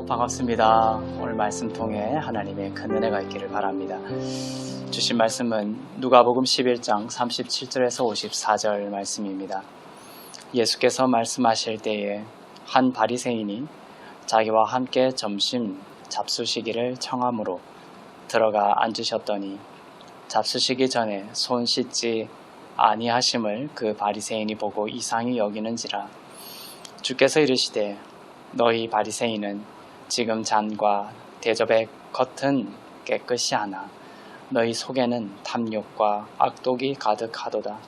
반갑습니다. 오늘 말씀 통해 하나님의 큰 은혜가 있기를 바랍니다. 주신 말씀은 누가복음 11장 37절에서 54절 말씀입니다. 예수께서 말씀하실 때에 한 바리새인이 자기와 함께 점심 잡수시기를 청함으로 들어가 앉으셨더니 잡수시기 전에 손 씻지 아니하심을 그 바리새인이 보고 이상히 여기는지라. 주께서 이르시되 너희 바리새인은 지금 잔과 대접의 겉은 깨끗이 하나 너희 속에는 탐욕과 악독이 가득하도다.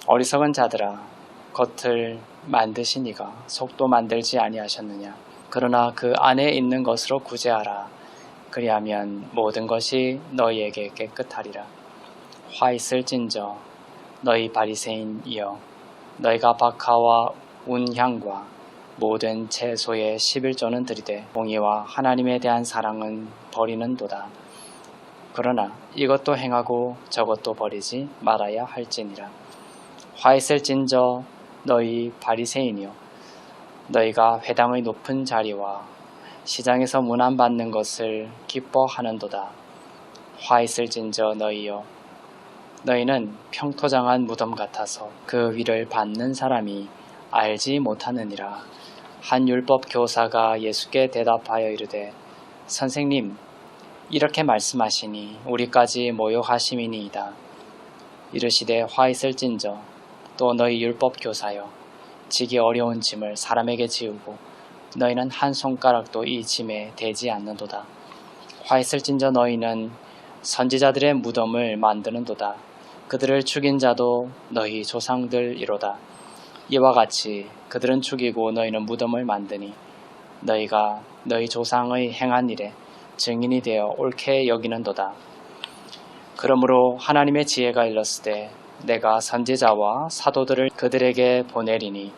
어리석은 자들아, 겉을 만드시니가 속도 만들지 아니하셨느냐. 그러나 그 안에 있는 것으로 구제하라. 그리하면 모든 것이 너희에게 깨끗하리라. 화 있을진저 너희 바리새인이여, 너희가 박하와 운향과 모든 채소의 11조는 드리되 공의와 하나님에 대한 사랑은 버리는도다. 그러나 이것도 행하고 저것도 버리지 말아야 할지니라. 화 있을진저 너희 바리새인이여, 너희가 회당의 높은 자리와 시장에서 문안받는 것을 기뻐하는도다. 화 있을진저 너희여, 너희는 평토장한 무덤 같아서 그 위를 밟는 사람이 알지 못하느니라. 한 율법 교사가 예수께 대답하여 이르되 선생님, 이렇게 말씀하시니 우리까지 모욕하심이니이다. 이르시되 화 있을진저 또 너희 율법 교사여, 지기 어려운 짐을 사람에게 지우고 너희는 한 손가락도 이 짐에 대지 않는도다. 화 있을진저 너희는 선지자들의 무덤을 만드는도다. 그들을 죽인 자도 너희 조상들이로다. 이와 같이 그들은 죽이고 너희는 무덤을 만드니 너희가 너희 조상의 행한 일에 증인이 되어 옳게 여기는도다. 그러므로 하나님의 지혜가 일렀으되 내가 선지자와 사도들을 그들에게 보내리니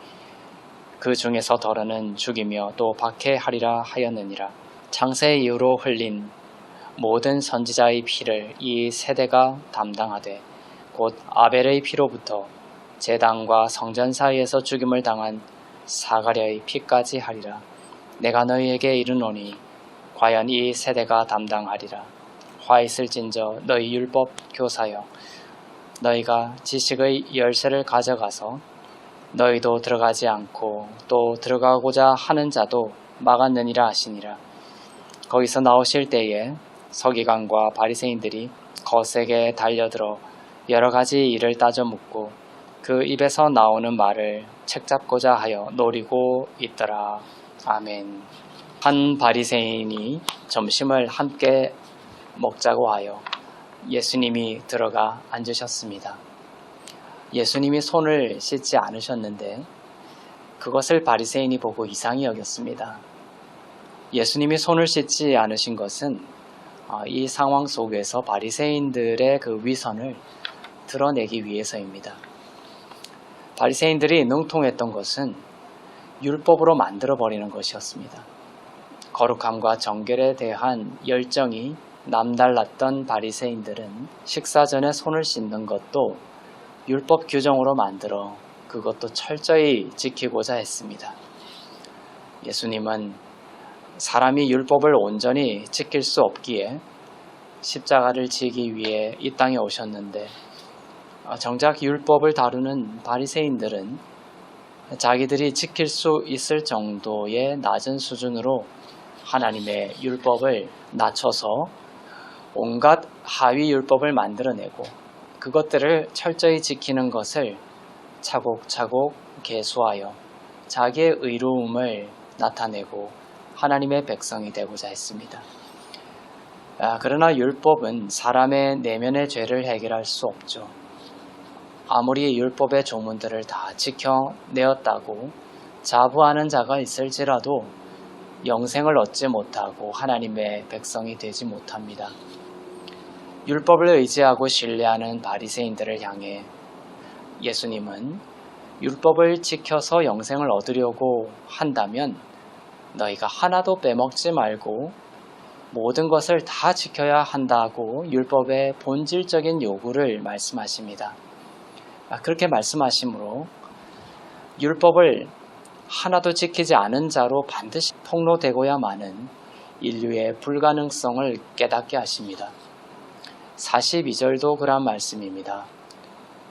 그 중에서 더러는 죽이며 또 박해하리라 하였느니라. 창세 이후로 흘린 모든 선지자의 피를 이 세대가 담당하되 곧 아벨의 피로부터 제단과 성전 사이에서 죽임을 당한 사가랴의 피까지 하리라. 내가 너희에게 이르노니 과연 이 세대가 담당하리라. 화 있을진저 너희 율법 교사여, 너희가 지식의 열쇠를 가져가서 너희도 들어가지 않고 또 들어가고자 하는 자도 막았느니라 하시니라. 거기서 나오실 때에 서기관과 바리새인들이 거세게 달려들어 여러 가지 일을 따져 묻고 그 입에서 나오는 말을 책잡고자 하여 노리고 있더라. 아멘. 한 바리새인이 점심을 함께 먹자고 하여 예수님이 들어가 앉으셨습니다. 예수님이 손을 씻지 않으셨는데 그것을 바리새인이 보고 이상히 여겼습니다. 예수님이 손을 씻지 않으신 것은 이 상황 속에서 바리새인들의 그 위선을 드러내기 위해서입니다. 바리새인들이 능통했던 것은 율법으로 만들어버리는 것이었습니다. 거룩함과 정결에 대한 열정이 남달랐던 바리새인들은 식사 전에 손을 씻는 것도 율법 규정으로 만들어 그것도 철저히 지키고자 했습니다. 예수님은 사람이 율법을 온전히 지킬 수 없기에 십자가를 지기 위해 이 땅에 오셨는데 정작 율법을 다루는 바리새인들은 자기들이 지킬 수 있을 정도의 낮은 수준으로 하나님의 율법을 낮춰서 온갖 하위 율법을 만들어내고 그것들을 철저히 지키는 것을 차곡차곡 계수하여 자기의 의로움을 나타내고 하나님의 백성이 되고자 했습니다. 그러나 율법은 사람의 내면의 죄를 해결할 수 없죠. 아무리 율법의 조문들을 다 지켜내었다고 자부하는 자가 있을지라도 영생을 얻지 못하고 하나님의 백성이 되지 못합니다. 율법을 의지하고 신뢰하는 바리새인들을 향해 예수님은 율법을 지켜서 영생을 얻으려고 한다면 너희가 하나도 빼먹지 말고 모든 것을 다 지켜야 한다고 율법의 본질적인 요구를 말씀하십니다. 그렇게 말씀하시므로 율법을 하나도 지키지 않은 자로 반드시 폭로되고야마는 인류의 불가능성을 깨닫게 하십니다. 42절도 그런 말씀입니다.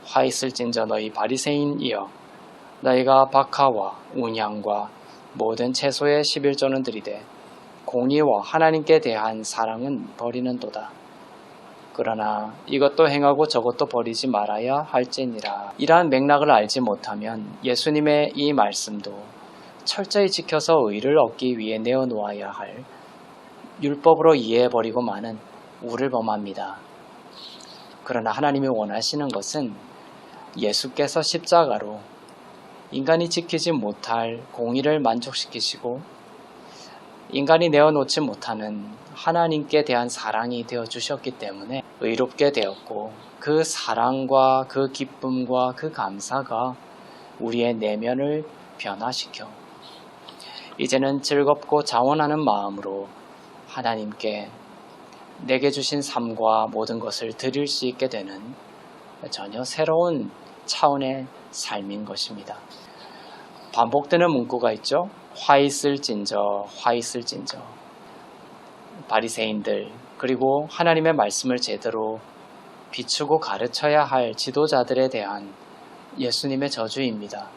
화 있을진저 너희 바리새인이여 너희가 박하와 운향과 모든 채소의 11조는 들이되 공의와 하나님께 대한 사랑은 버리는도다. 그러나 이것도 행하고 저것도 버리지 말아야 할지니라. 이러한 맥락을 알지 못하면 예수님의 이 말씀도 철저히 지켜서 의를 얻기 위해 내어놓아야 할 율법으로 이해해버리고 마는 우를 범합니다. 그러나 하나님이 원하시는 것은 예수께서 십자가로 인간이 지키지 못할 공의를 만족시키시고 인간이 내어놓지 못하는 하나님께 대한 사랑이 되어주셨기 때문에 의롭게 되었고 그 사랑과 그 기쁨과 그 감사가 우리의 내면을 변화시켜 이제는 즐겁고 자원하는 마음으로 하나님께 내게 주신 삶과 모든 것을 드릴 수 있게 되는 전혀 새로운 차원의 삶인 것입니다. 반복되는 문구가 있죠. 화 있을진저, 화 있을진저. 바리새인들 그리고 하나님의 말씀을 제대로 비추고 가르쳐야 할 지도자들에 대한 예수님의 저주입니다.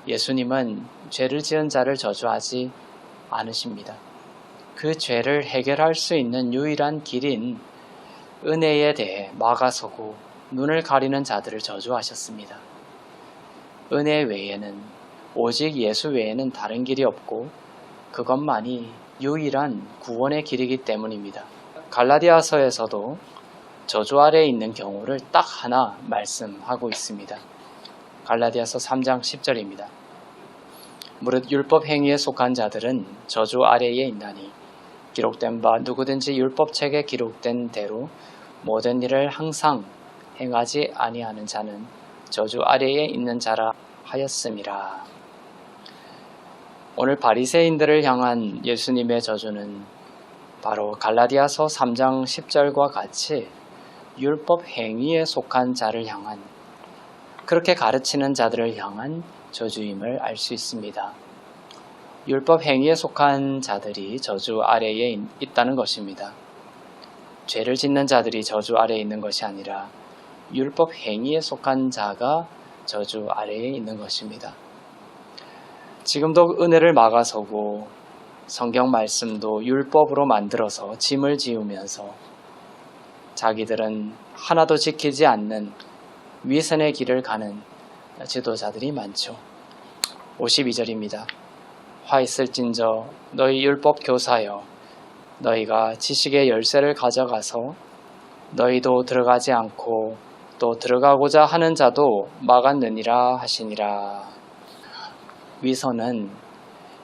예수님은 죄를 지은 자를 저주하지 않으십니다. 그 죄를 해결할 수 있는 유일한 길인 은혜에 대해 막아서고 눈을 가리는 자들을 저주하셨습니다. 은혜 외에는 오직 예수 외에는 다른 길이 없고 그것만이 유일한 구원의 길이기 때문입니다. 갈라디아서에서도 저주 아래에 있는 경우를 딱 하나 말씀하고 있습니다. 갈라디아서 3장 10절입니다. 무릇 율법 행위에 속한 자들은 저주 아래에 있나니 기록된 바 누구든지 율법책에 기록된 대로 모든 일을 항상 행하지 아니하는 자는 저주 아래에 있는 자라 하였음이라. 오늘 바리새인들을 향한 예수님의 저주는 바로 갈라디아서 3장 10절과 같이 율법 행위에 속한 자를 향한 그렇게 가르치는 자들을 향한 저주임을 알 수 있습니다. 율법 행위에 속한 자들이 저주 아래에 있다는 것입니다. 죄를 짓는 자들이 저주 아래에 있는 것이 아니라 율법 행위에 속한 자가 저주 아래에 있는 것입니다. 지금도 은혜를 막아서고 성경 말씀도 율법으로 만들어서 짐을 지우면서 자기들은 하나도 지키지 않는 위선의 길을 가는 지도자들이 많죠. 52절입니다. 화 있을진저 너희 율법 교사여 너희가 지식의 열쇠를 가져가서 너희도 들어가지 않고 또 들어가고자 하는 자도 막았느니라 하시니라. 위선은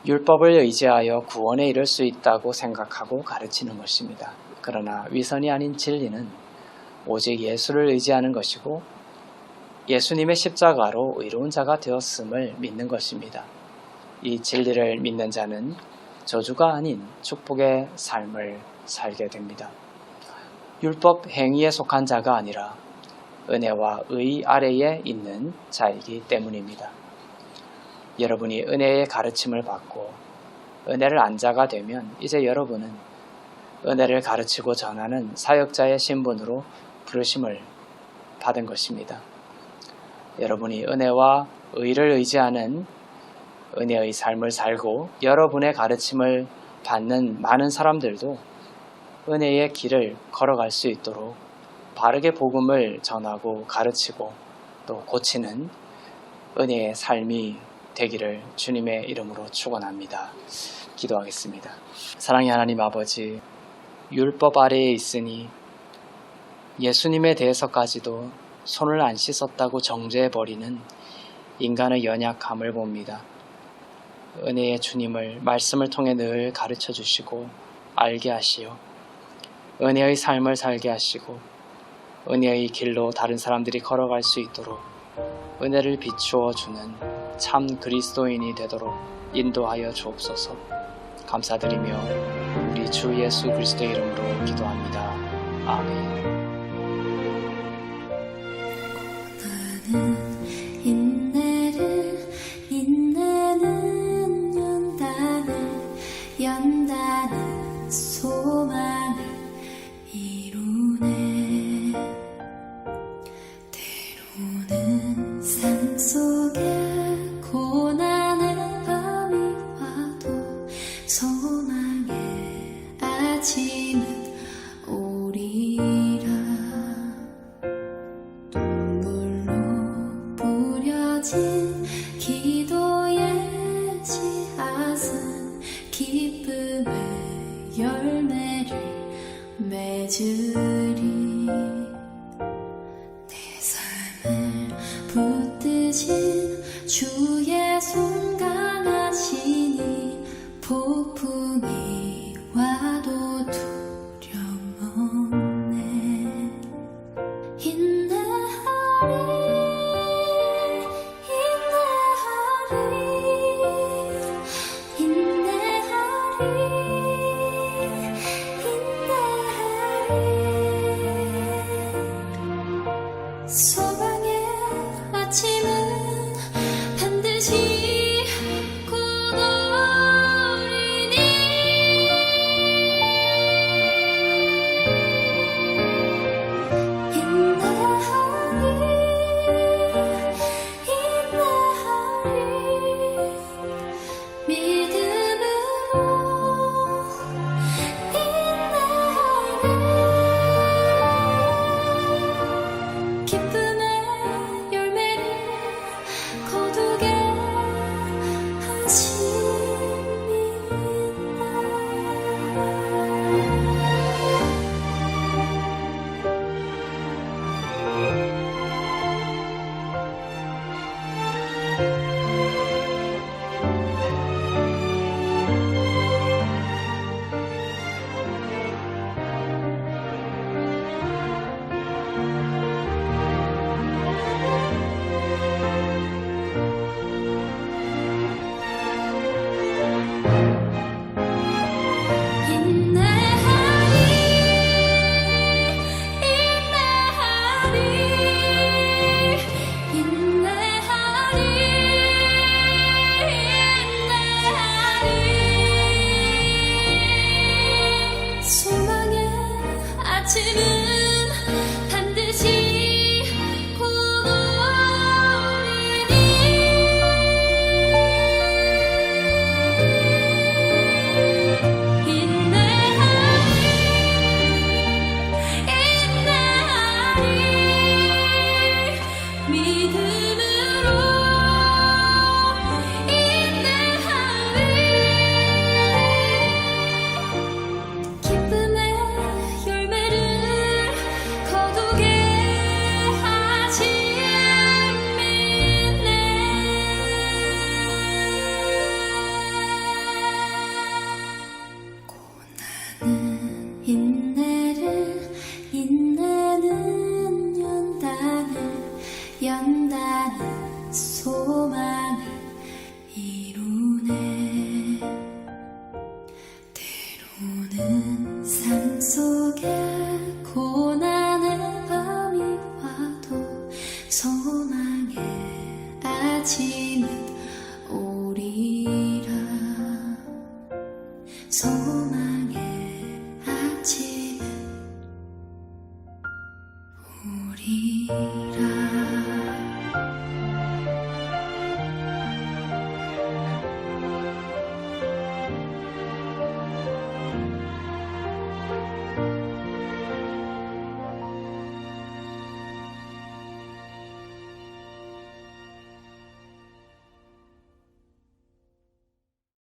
율법을 의지하여 구원에 이를 수 있다고 생각하고 가르치는 것입니다. 그러나 위선이 아닌 진리는 오직 예수를 의지하는 것이고 예수님의 십자가로 의로운 자가 되었음을 믿는 것입니다. 이 진리를 믿는 자는 저주가 아닌 축복의 삶을 살게 됩니다. 율법 행위에 속한 자가 아니라 은혜와 의 아래에 있는 자이기 때문입니다. 여러분이 은혜의 가르침을 받고 은혜를 안 자가 되면 이제 여러분은 은혜를 가르치고 전하는 사역자의 신분으로 부르심을 받은 것입니다. 여러분이 은혜와 의를 의지하는 은혜의 삶을 살고 여러분의 가르침을 받는 많은 사람들도 은혜의 길을 걸어갈 수 있도록 바르게 복음을 전하고 가르치고 또 고치는 은혜의 삶이 되기를 주님의 이름으로 축원합니다. 기도하겠습니다. 사랑의 하나님 아버지, 율법 아래에 있으니 예수님에 대해서까지도 손을 안 씻었다고 정죄해버리는 인간의 연약함을 봅니다. 은혜의 주님을 말씀을 통해 늘 가르쳐 주시고 알게 하시어 은혜의 삶을 살게 하시고 은혜의 길로 다른 사람들이 걸어갈 수 있도록 은혜를 비추어 주는 참 그리스도인이 되도록 인도하여 주옵소서. 감사드리며 우리 주 예수 그리스도의 이름으로 기도합니다. 아멘. 인내는 아침은 오리라. 동굴로 뿌려진 기도의 씨앗은 기쁨의 열매를 맺으리. 내 삶을 붙드신 주의 손 강하시니 폭풍이 와도 두려움 없네. 인내하리 인내하리 인내하리 인내하리. 소망의 아침은 반드시 곧 오리니. 인내하리 인내하리 믿음으로 인내하리. 기쁨의 열매를 거두게 소망의 아침은 반드시 곧 오리니. 인내하리 인내하리 믿음으로 인내하리. 기쁨의 열매를 거두게 하신 믿네. 고난은 인내를, 인내는 연단을, 연단은 소망을 이루네. 때로는 삶 속에 고난의 밤이 와도 소망의 아침은 오리라. 소망의